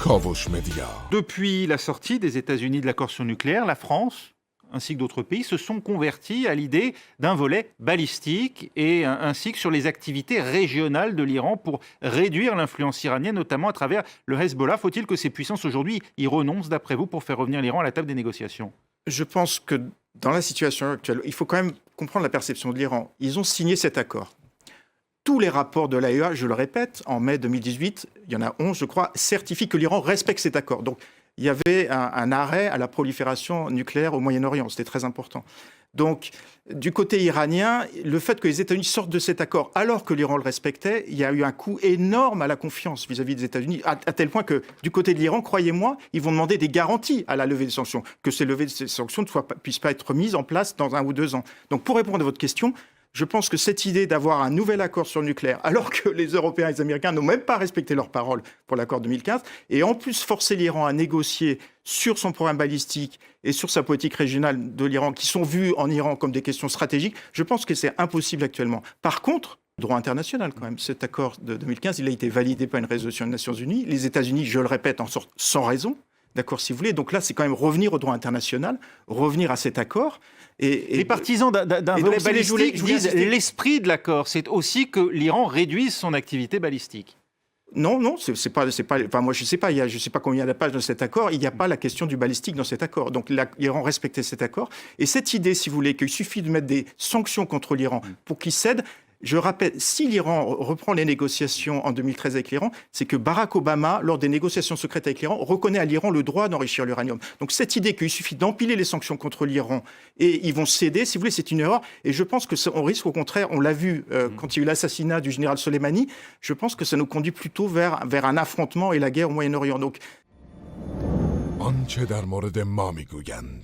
کاوش مدیا. Depuis la sortie des États-Unis de l'accord sur le nucléaire, la France ainsi que d'autres pays se sont convertis à l'idée d'un volet balistique et ainsi que sur les activités régionales de l'Iran pour réduire l'influence iranienne, notamment à travers le Hezbollah. Faut-il que ces puissances aujourd'hui y renoncent, d'après vous, pour faire revenir l'Iran à la table des négociations ? Je pense que dans la situation actuelle, il faut quand même comprendre la perception de l'Iran. Ils ont signé cet accord. Tous les rapports de l'AEA, je le répète, en mai 2018, il y en a 11, je crois, certifient que l'Iran respecte cet accord. Donc, il y avait un arrêt à la prolifération nucléaire au Moyen-Orient. C'était très important. Donc, du côté iranien, le fait que les États-Unis sortent de cet accord alors que l'Iran le respectait, il y a eu un coup énorme à la confiance vis-à-vis des États-Unis, à tel point que du côté de l'Iran, croyez-moi, ils vont demander des garanties à la levée des sanctions, que ces levées des sanctions ne puissent pas être mises en place dans 1 ou 2 ans. Donc, pour répondre à votre question, je pense que cette idée d'avoir un nouvel accord sur le nucléaire, alors que les Européens et les Américains n'ont même pas respecté leurs paroles pour l'accord 2015, et en plus forcer l'Iran à négocier sur son programme balistique et sur sa politique régionale de l'Iran, qui sont vues en Iran comme des questions stratégiques, je pense que c'est impossible actuellement. Par contre, droit international quand même, cet accord de 2015, il a été validé par une résolution des Nations Unies. Les États-Unis, je le répète, en sortent sans raison. D'accord, si vous voulez. Donc là, c'est quand même revenir au droit international, revenir à cet accord. Les partisans d'un volet balistique disent l'esprit de l'accord, c'est aussi que l'Iran réduise son activité balistique. Non, c'est pas. Enfin, moi, je sais pas combien il y a de pages dans cet accord. Il n'y a pas la question du balistique dans cet accord. Donc, l'Iran respectait cet accord. Et cette idée, si vous voulez, qu'il suffit de mettre des sanctions contre l'Iran pour qu'il cède. Je rappelle, si l'Iran reprend les négociations en 2013 avec l'Iran, c'est que Barack Obama, lors des négociations secrètes avec l'Iran, reconnaît à l'Iran le droit d'enrichir l'uranium. Donc cette idée qu'il suffit d'empiler les sanctions contre l'Iran et ils vont céder, si vous voulez, c'est une erreur. Et je pense qu'on risque au contraire, on l'a vu quand il y a eu l'assassinat du général Soleimani, je pense que ça nous conduit plutôt vers un affrontement et la guerre au Moyen-Orient. Donc آنچه در مورد ما میگویند